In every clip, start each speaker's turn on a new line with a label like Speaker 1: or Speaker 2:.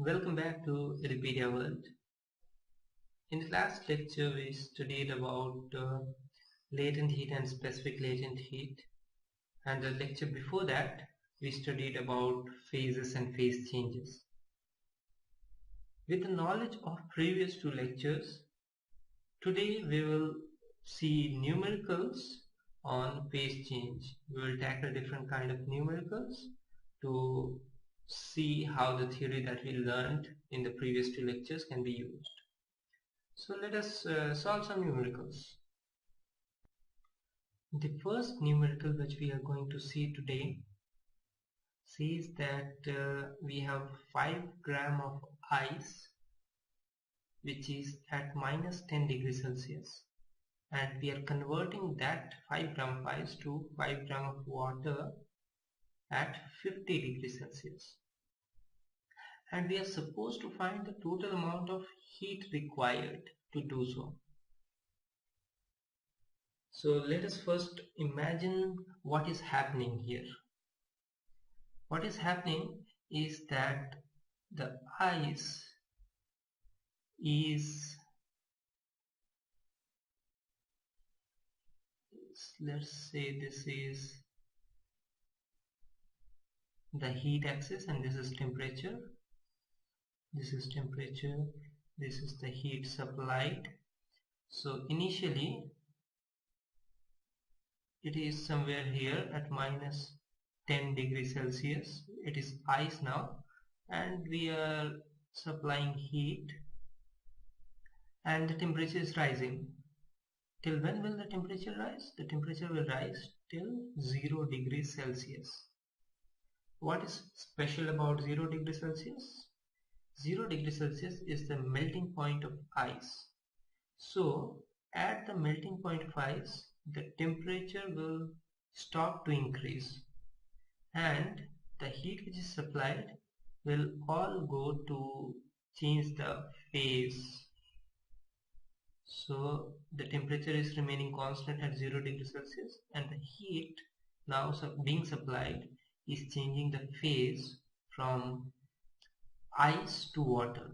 Speaker 1: Welcome back to Edupedia World. In the last lecture we studied about latent heat and specific latent heat, and the lecture before that we studied about phases and phase changes. With the knowledge of previous two lectures, today we will see numericals on phase change. We will tackle different kind of numericals to see how the theory that we learned in the previous two lectures can be used. So let us solve some numericals. The first numerical which we are going to see today says that we have 5 gram of ice which is at minus 10 degrees Celsius, and we are converting that 5 gram of ice to 5 gram of water at 50 degrees Celsius, and we are supposed to find the total amount of heat required to do so. So let us first imagine what is happening here. What is happening is that the ice is, let's say this is the heat axis and this is temperature. This is temperature, this is the heat supplied. So initially it is somewhere here at minus 10 degrees Celsius. It is ice now, and we are supplying heat and the temperature is rising. Till when will the temperature rise? The temperature will rise till 0 degrees Celsius. What is special about 0 degrees Celsius? 0 degrees Celsius is the melting point of ice. So at the melting point of ice, the temperature will stop to increase and the heat which is supplied will all go to change the phase. So the temperature is remaining constant at 0 degrees Celsius, and the heat now being supplied is changing the phase from ice to water.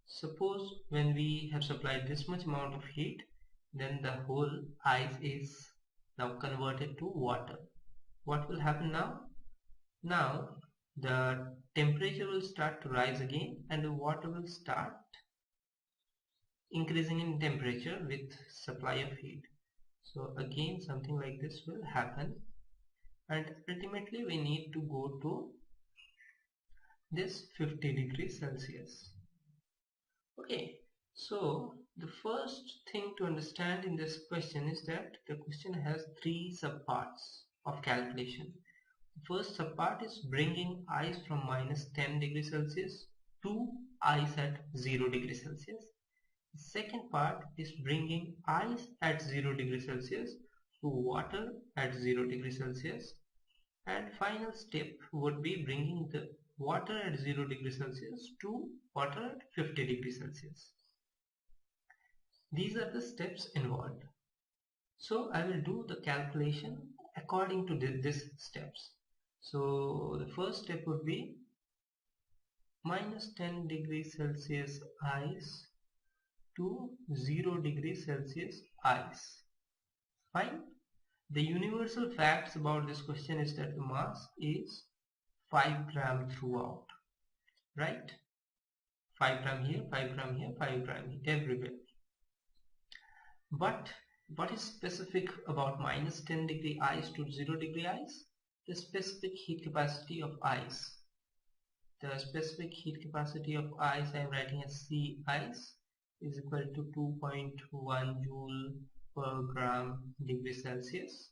Speaker 1: Suppose when we have supplied this much amount of heat, then the whole ice is now converted to water. What will happen now? Now the temperature will start to rise again and the water will start increasing in temperature with supply of heat. So again something like this will happen, and ultimately we need to go to this 50 degrees Celsius. Okay, so the first thing to understand in this question is that the question has 3 subparts of calculation. The first subpart is bringing ice from minus 10 degrees Celsius to ice at 0 degrees Celsius. The second part is bringing ice at 0 degrees Celsius to water at 0 degrees Celsius, and final step would be bringing the water at 0 degrees Celsius to water at 50 degrees Celsius. These are the steps involved. So I will do the calculation according to these steps. So the first step would be minus 10 degrees Celsius ice to 0 degrees Celsius ice. Fine. The universal facts about this question is that the mass is 5 gram throughout, right? 5 gram here, 5 gram here, 5 gram here, everywhere. But what is specific about minus 10 degree ice to 0 degree ice? The specific heat capacity of ice. The specific heat capacity of ice I am writing as C ice is equal to 2.1 joule per gram degree Celsius.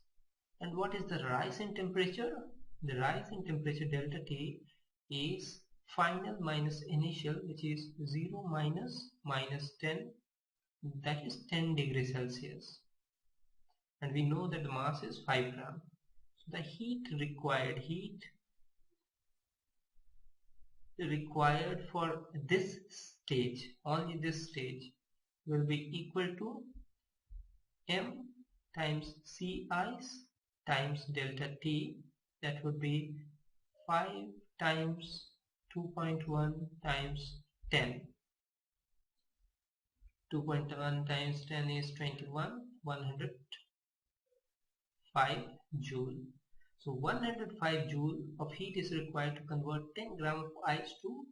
Speaker 1: And what is the rise in temperature? The rise in temperature delta T is final minus initial, which is 0 minus 10, that is 10 degrees Celsius. And we know that the mass is 5 gram. So the heat required for this stage, only this stage, will be equal to M times C ice times delta T, that would be 5 times 2.1 times 10. 2.1 times 10 is 21, 105 joule. So 105 joule of heat is required to convert 10 gram of ice to,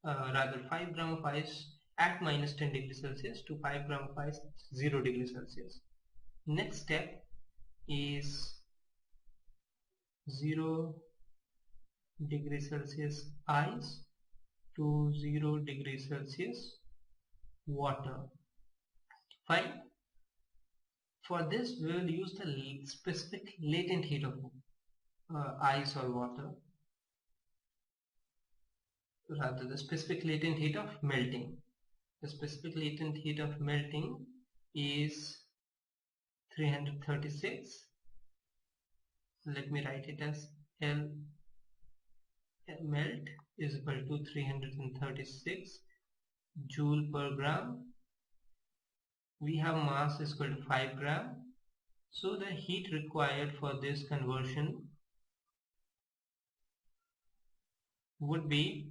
Speaker 1: rather 5 gram of ice at minus 10 degrees Celsius to 5 gram of ice at 0 degrees Celsius. Next step is 0 degrees Celsius ice to 0 degrees Celsius water. Fine. For this we will use the specific latent heat of ice or water, rather the specific latent heat of melting. The specific latent heat of melting is 336. Let me write it as L melt is equal to 336 joule per gram. We have mass is equal to 5 gram. So the heat required for this conversion would be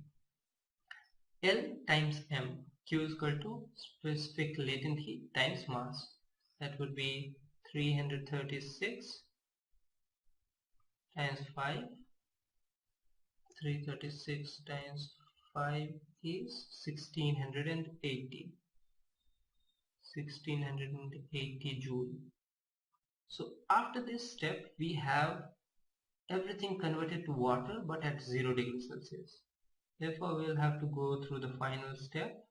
Speaker 1: L times M. Q is equal to specific latent heat times mass. That would be 336 times 5. 336 times 5 is 1680. 1680 joule. So after this step we have everything converted to water but at 0 degrees Celsius. Therefore we will have to go through the final step,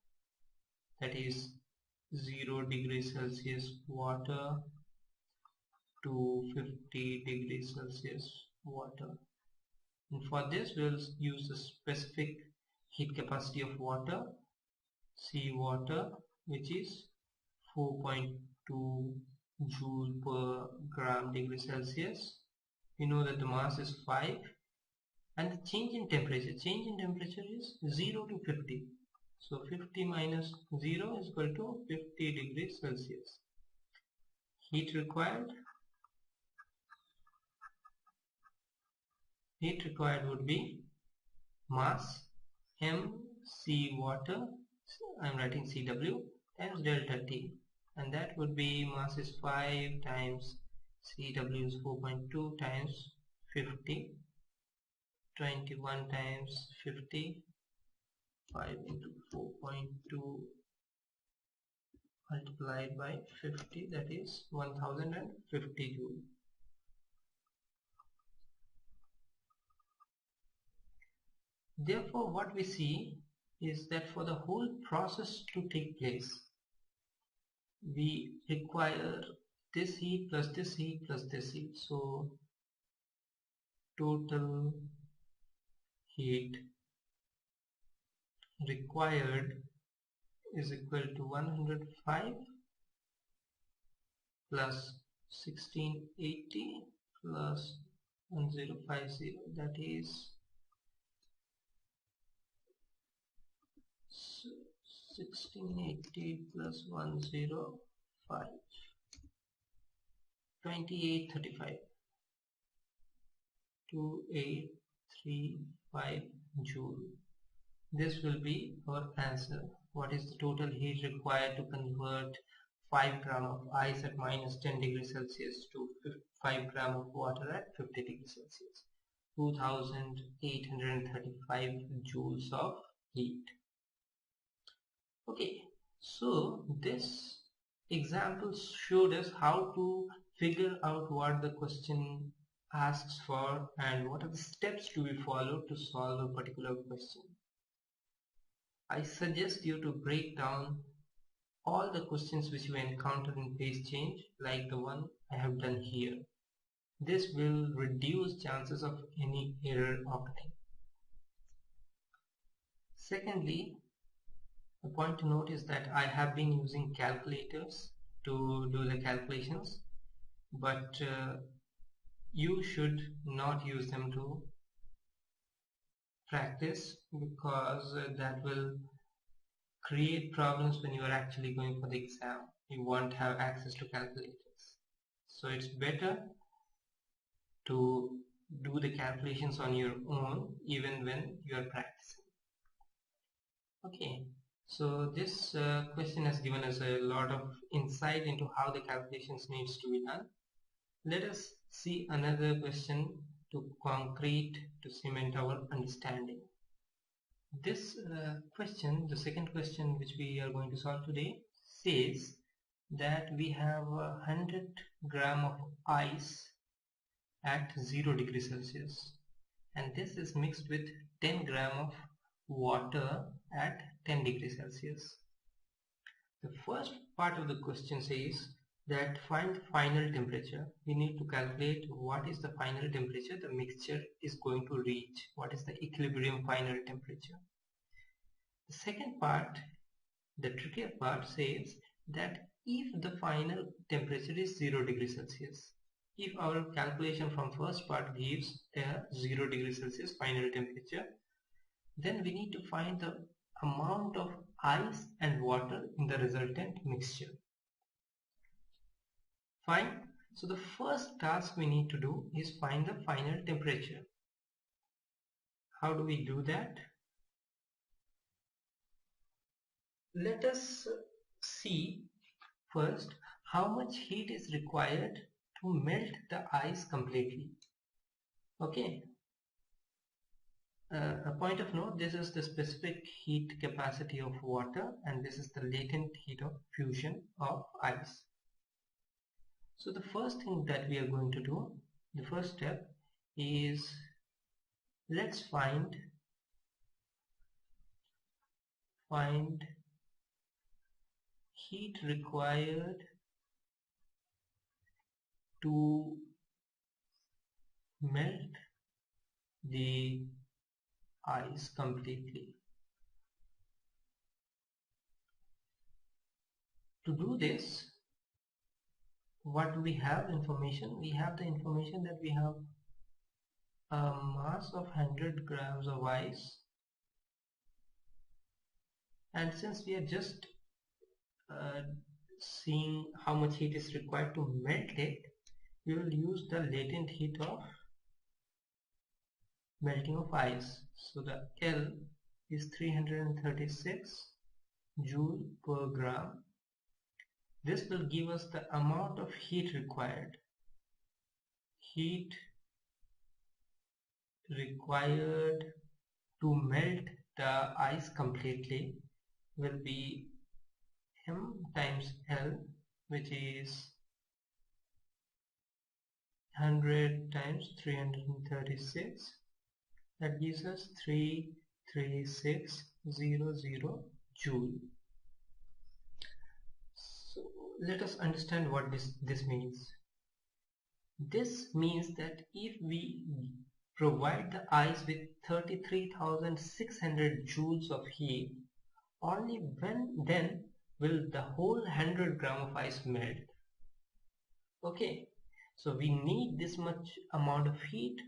Speaker 1: that is 0 degrees Celsius water to 50 degrees Celsius water. And for this we will use the specific heat capacity of water, sea water, which is 4.2 joule per gram degree Celsius. We know that the mass is 5 and the change in temperature is 0 to 50. So 50 minus 0 is equal to 50 degrees Celsius. Heat required would be mass mc water, I am writing Cw, times delta T, and that would be mass is 5 times Cw is 4.2 times 50, 21 times 50, 5 into 4.2 multiplied by 50, that is 1050 joule. Therefore what we see is that for the whole process to take place we require this heat plus this heat plus this heat. So total heat required is equal to 105 plus 1680 plus 1050, that is 1680 plus 105, 2835, 2835 joule. This will be our answer. What is the total heat required to convert 5 gram of ice at minus 10 degrees Celsius to 5 gram of water at 50 degrees Celsius? 2835 joules of heat. Okay, so this example showed us how to figure out what the question asks for and what are the steps to be followed to solve a particular question. I suggest you to break down all the questions which you encounter in phase change like the one I have done here. This will reduce chances of any error occurring. Secondly, the point to note is that I have been using calculators to do the calculations, but you should not use them to practice, because that will create problems when you are actually going for the exam. You won't have access to calculators. So it's better to do the calculations on your own even when you are practicing. Okay, so this question has given us a lot of insight into how the calculations needs to be done. Let us see another question to concrete to cement our understanding. This question, the second question which we are going to solve today, says that we have 100 gram of ice at 0 degrees Celsius, and this is mixed with 10 gram of water at 10 degrees Celsius. The first part of the question says that find final temperature. We need to calculate what is the final temperature the mixture is going to reach. What is the equilibrium final temperature? The second part, the trickier part, says that if the final temperature is 0 degrees Celsius, if our calculation from first part gives a 0 degrees Celsius final temperature, then we need to find the amount of ice and water in the resultant mixture. Fine. So the first task we need to do is find the final temperature. How do we do that? Let us see first how much heat is required to melt the ice completely. Okay. A point of note, this is the specific heat capacity of water and this is the latent heat of fusion of ice. So the first thing that we are going to do, the first step is, let's find heat required to melt the ice completely. To do this, what we have information? We have the information that we have a mass of 100 grams of ice, and since we are just seeing how much heat is required to melt it, we will use the latent heat of melting of ice. So the L is 336 joule per gram. This will give us the amount of heat required. Heat required to melt the ice completely will be M times L, which is 100 times 336. That gives us 33600 joule. So let us understand what this means. This means that if we provide the ice with 33,600 joules of heat, only then will the whole 100 gram of ice melt. Okay, so we need this much amount of heat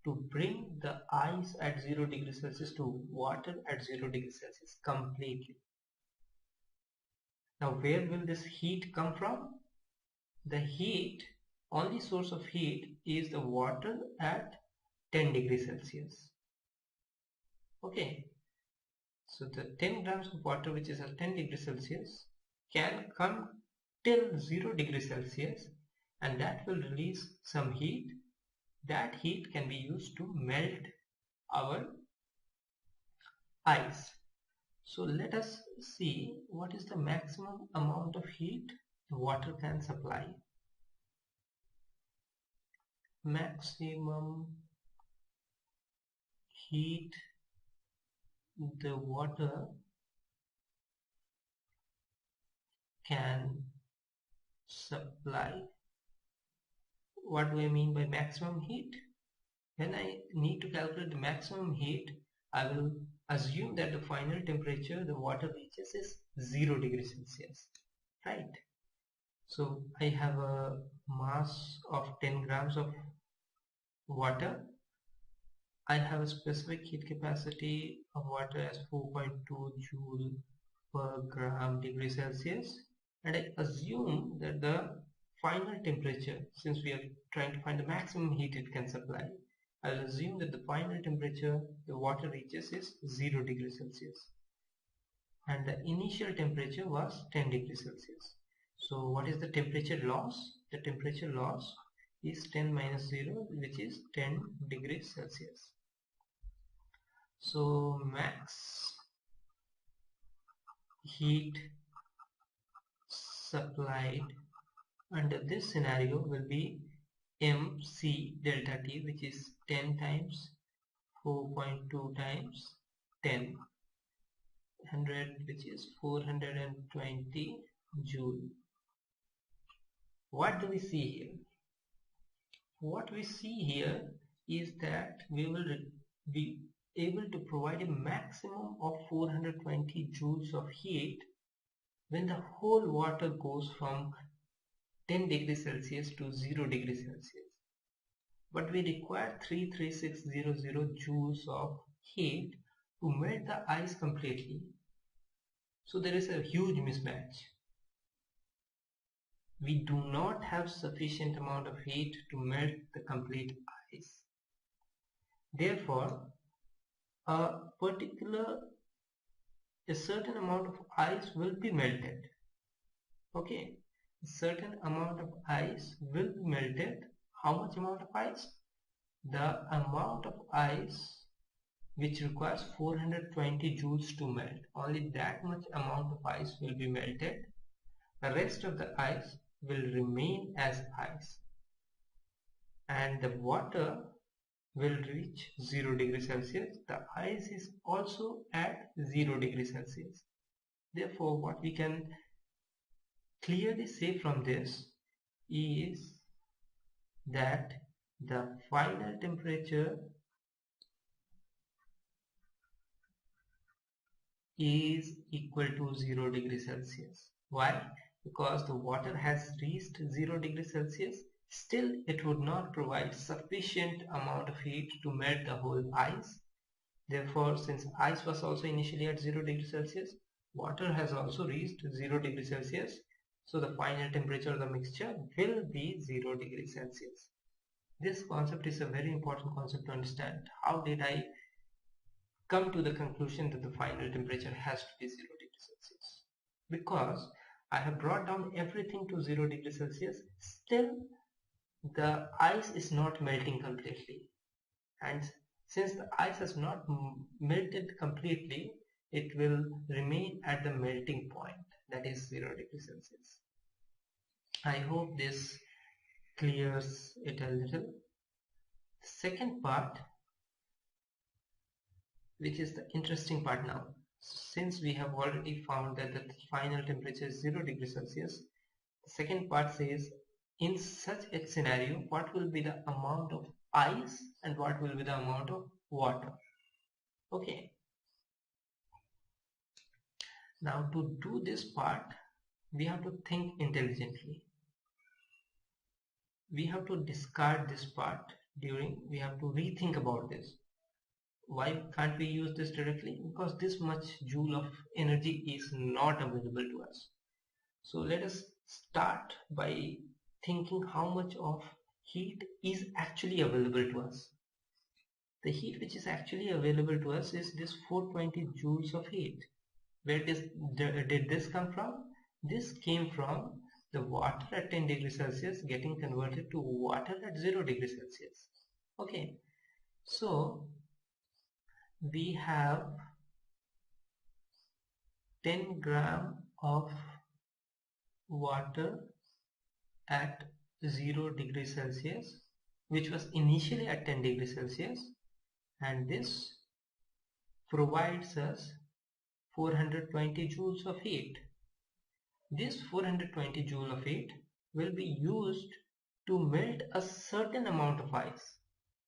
Speaker 1: to bring the ice at 0 degrees Celsius to water at 0 degrees Celsius completely. Now where will this heat come from? The heat, only source of heat is the water at 10 degrees Celsius. Okay, so the 10 grams of water which is at 10 degrees Celsius can come till 0 degrees Celsius, and that will release some heat. That heat can be used to melt our ice. So let us see what is the maximum amount of heat the water can supply. Maximum heat the water can supply. What do I mean by maximum heat? When I need to calculate the maximum heat, I will assume that the final temperature the water reaches is 0 degrees Celsius, right? So I have a mass of 10 grams of water. I have a specific heat capacity of water as 4.2 joule per gram degree Celsius, and I assume that the final temperature, since we are trying to find the maximum heat it can supply, I'll assume that the final temperature the water reaches is 0 degrees Celsius and the initial temperature was 10 degrees Celsius. So what is the temperature loss? The temperature loss is 10 minus 0, which is 10 degrees Celsius. So max heat supplied under this scenario will be mc delta T, which is 10 times 4.2 times 10, 100, which is 420 joule. What do we see here? What we see here is that we will be able to provide a maximum of 420 joules of heat when the whole water goes from 10 degrees Celsius to 0 degrees Celsius. But we require 33600 joules of heat to melt the ice completely. So there is a huge mismatch. We do not have sufficient amount of heat to melt the complete ice. Therefore, a certain amount of ice will be melted. Okay, a certain amount of ice will be melted. How much amount of ice? The amount of ice which requires 420 joules to melt. Only that much amount of ice will be melted. The rest of the ice will remain as ice. And the water will reach 0 degrees Celsius. The ice is also at 0 degrees Celsius. Therefore, what we can clearly say from this is that the final temperature is equal to 0 degrees Celsius. Why? Because the water has reached 0 degrees Celsius, still it would not provide sufficient amount of heat to melt the whole ice. Therefore, since ice was also initially at 0 degrees Celsius, water has also reached 0 degrees Celsius. So the final temperature of the mixture will be 0 degrees Celsius. This concept is a very important concept to understand. How did I come to the conclusion that the final temperature has to be 0 degrees Celsius? Because I have brought down everything to 0 degrees Celsius, still the ice is not melting completely. And since the ice has not melted completely, it will remain at the melting point, that is 0 degrees Celsius. I hope this clears it a little. The second part, which is the interesting part now, since we have already found that the final temperature is 0 degrees Celsius, the second part says in such a scenario what will be the amount of ice and what will be the amount of water. Okay, now to do this part we have to think intelligently. We have to discard this part we have to rethink about this. Why can't we use this directly? Because this much joule of energy is not available to us. So let us start by thinking how much of heat is actually available to us. The heat which is actually available to us is this 420 joules of heat. Where did this come from? This came from the water at 10 degrees Celsius getting converted to water at 0 degrees Celsius. Okay, so we have 10 gram of water at 0 degrees Celsius, which was initially at 10 degrees Celsius, and this provides us 420 joules of heat. This 420 joule of heat will be used to melt a certain amount of ice.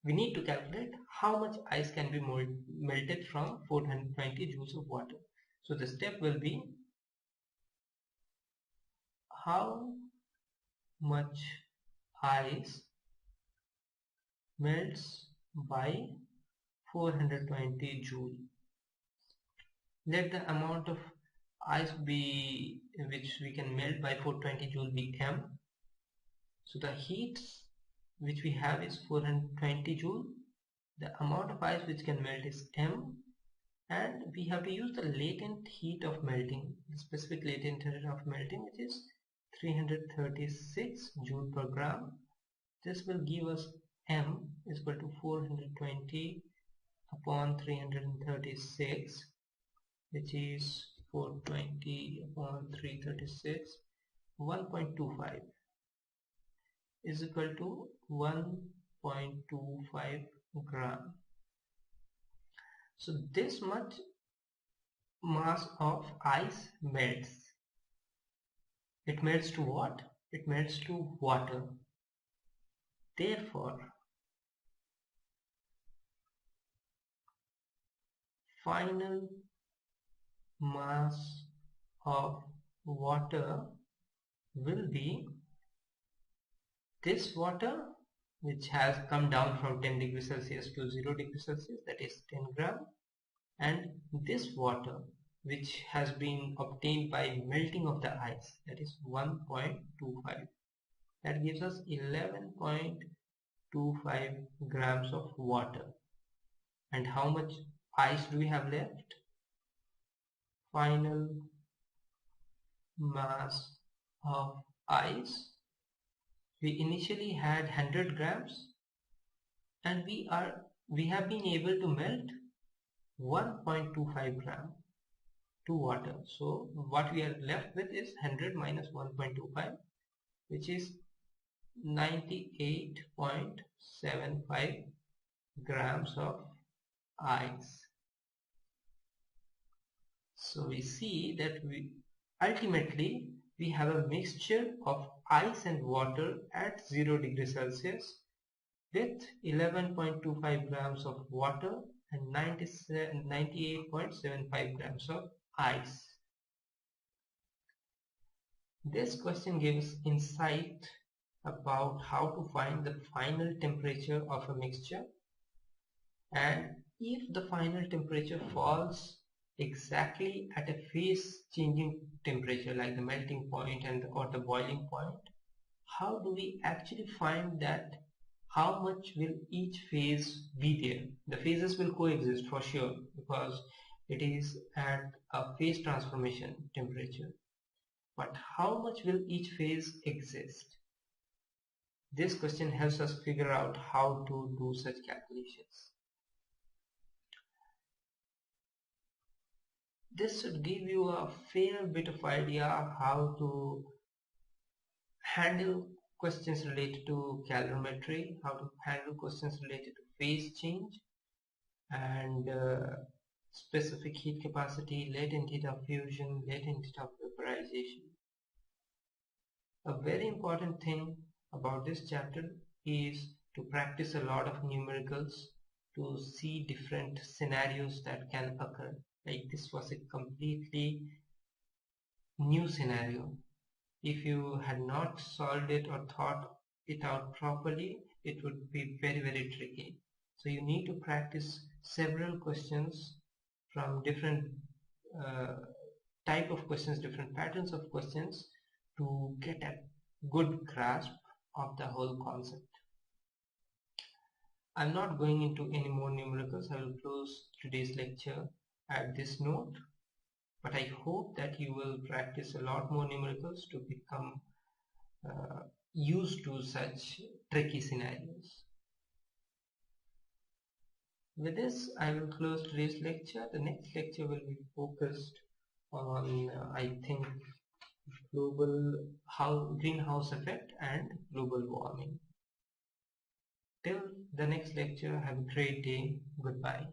Speaker 1: We need to calculate how much ice can be melted from 420 joules of water. So the step will be how much ice melts by 420 joule. Let the amount of ice be which we can melt by 420 joule be m. So the heat which we have is 420 joule The amount of ice which can melt is m, and we have to use the latent heat of melting, the specific latent heat of melting, which is 336 joule per gram. This will give us m is equal to 420 upon 336, which is 420 upon 336, 1.25 is equal to 1.25 gram. So this much mass of ice melts. It melts to what? It melts to water. Therefore, final mass of water will be this water, which has come down from 10 degrees Celsius to 0 degrees Celsius, that is 10 gram, and this water which has been obtained by melting of the ice, that is 1.25. That gives us 11.25 grams of water. And how much ice do we have left? Final mass of ice, we initially had 100 grams, and we have been able to melt 1.25 gram to water. So what we are left with is 100 minus 1.25, which is 98.75 grams of ice. So we see that ultimately we have a mixture of ice and water at 0 degrees Celsius with 11.25 grams of water and 98.75 grams of ice. This question gives insight about how to find the final temperature of a mixture, and if the final temperature falls exactly at a phase changing temperature like the melting point or the boiling point, how do we actually find that how much will each phase be there? The phases will coexist for sure because it is at a phase transformation temperature, but how much will each phase exist? This question helps us figure out how to do such calculations. This should give you a fair bit of idea of how to handle questions related to calorimetry, how to handle questions related to phase change and specific heat capacity, latent heat of fusion, latent heat of vaporization. A very important thing about this chapter is to practice a lot of numericals to see different scenarios that can occur. Like this was a completely new scenario. If you had not solved it or thought it out properly, it would be very, very tricky. So you need to practice several questions from different type of questions, different patterns of questions to get a good grasp of the whole concept. I'm not going into any more numericals. I will close today's lecture at this note, but I hope that you will practice a lot more numericals to become used to such tricky scenarios. With this, I will close today's lecture. The next lecture will be focused on, I think, greenhouse effect and global warming. Till the next lecture, have a great day. Goodbye.